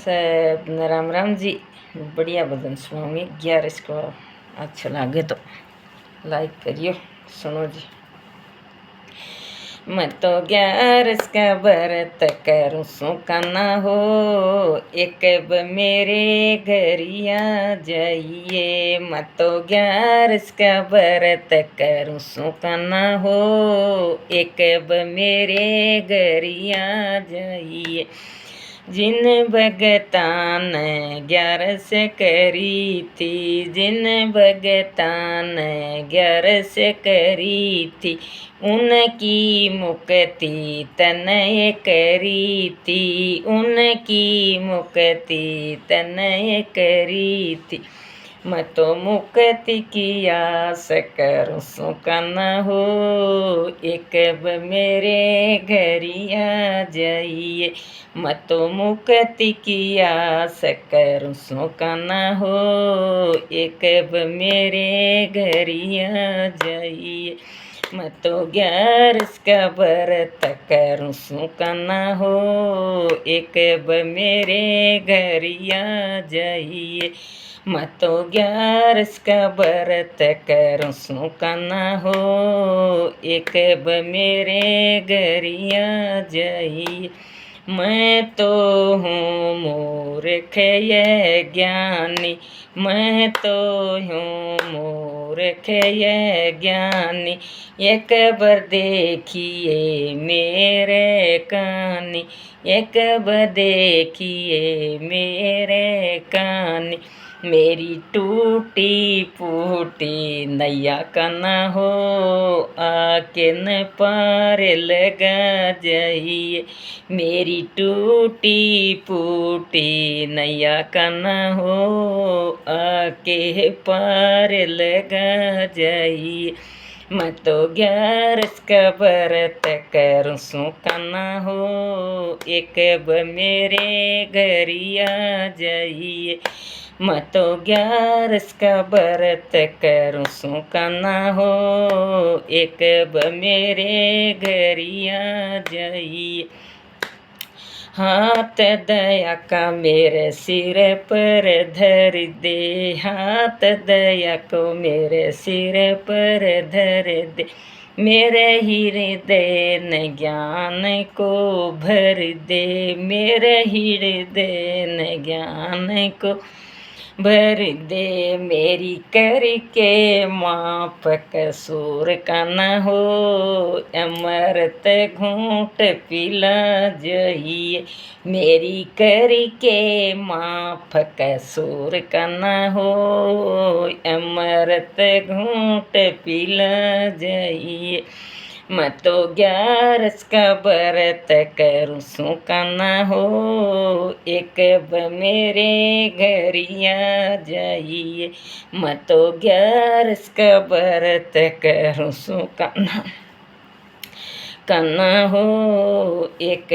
सब राम राम जी। बढ़िया भजन सुनाऊंगी 11 को। अच्छा लगे तो लाइक करियो, सुनो जी। मैं तो 11 का व्रत करूँ सुकाना हो, एक मेरे घरिया जाइए। मैं तो 11 का व्रत करूँ सुकाना हो, एक मेरे घरिया जाइए। जिन भगतान 11 करी थी, जिन भगतान 11 करी थी, उनकी मुक्ति तनय करी थी, उनकी मुक्ति तनय करी थी। मैं तो मुक्ति की आस करूँ सुकाना हो, एक मेरे घरिया जाइए। मैं तो मुक्ति की आस करूँ सुकाना हो, एक मेरे घरिया जाइए। मैं तो 11 का व्रत करूँ सुकाना हो, एक मेरे घरिया जाइए। मैं तो 11 का व्रत करूँ सुकाना हो, एक मेरे घरिया जाइए। मैं तो हूँ मूर्ख ये ज्ञानी, मैं तो हूँ मूर्ख ये ज्ञानी, एक बार देखिए मेरे कानी, एक बार देखिए मेरे कानी। मेरी टूटी फूटी नैया का न हो, आके न पार लगा जाइए। मेरी टूटी फूटी नैया का न हो, आके पार लगा जाइए। मैं तो 11 का व्रत करूँ सुकाना हो, एक मेरे घरिया जाइए। मैं तो 11 का व्रत करूँ सुकाना हो, एक मेरे घरिया जाइए। हाथ दया का मेरे सिर पर धर दे, हाथ दया को मेरे सिर पर धर दे। मेरे हृदय न ज्ञान को भर दे, मेरे हृदय न ज्ञान को भर दे। मेरी करके माप कसूर का न हो, अमृत घूंट पिला जाइए। मेरी करके माप कसूर का न हो, अमृत घूंट पिला जाइए। मैं तो 11 का व्रत करूँ सुकाना हो, एक मेरे घरिया जाइए। मैं तो 11 का व्रत करूँ सुकाना कना हो, एक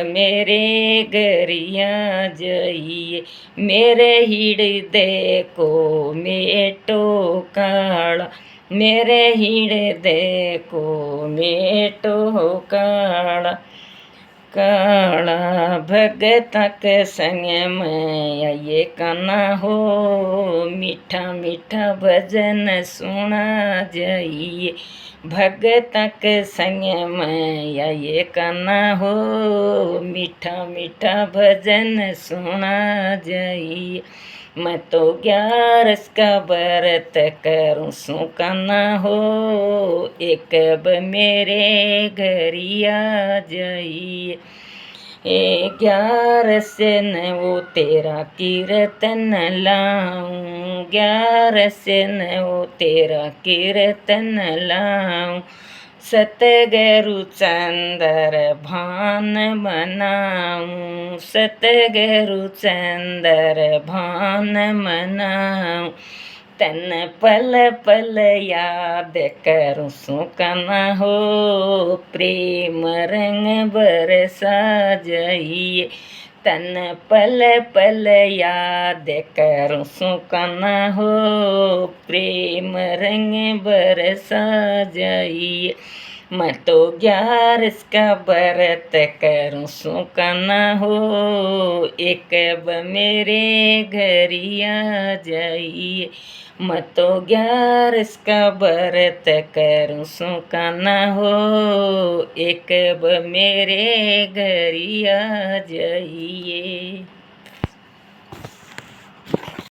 मेरे घरिया जाइए। मेरे हृदय को मेटो काला, मेरे हृदय को मेटो काला। काला भगत के संग में आइए काना हो, मीठा मीठा भजन सुना जाइए। भगत के संग में आइए काना हो, मीठा मीठा भजन सुना जाइए। मैं तो 11 का व्रत करूँ सुकाना हो, एक मेरे घरिया जाइए। 11 न वो तेरा कीर्तन लाऊं, 11 न वो तेरा कीर्तन लाऊं। सतगुरु चंदर भान मनाऊं, सतगुरु चंदर भान मनाऊं। तन पल पल याद करूँ सुकाना हो, प्रेम रंग बरसा जाइए। तन पल पल याद करूँ सुकाना हो, प्रेम रंग बरसा जाइए। मैं तो 11 का व्रत करूँ सो का ना हो, एक ब मेरे घरिया जाइए। मैं तो 11 का व्रत करूँ सो का ना हो, एक ब मेरे घरिया जाइए।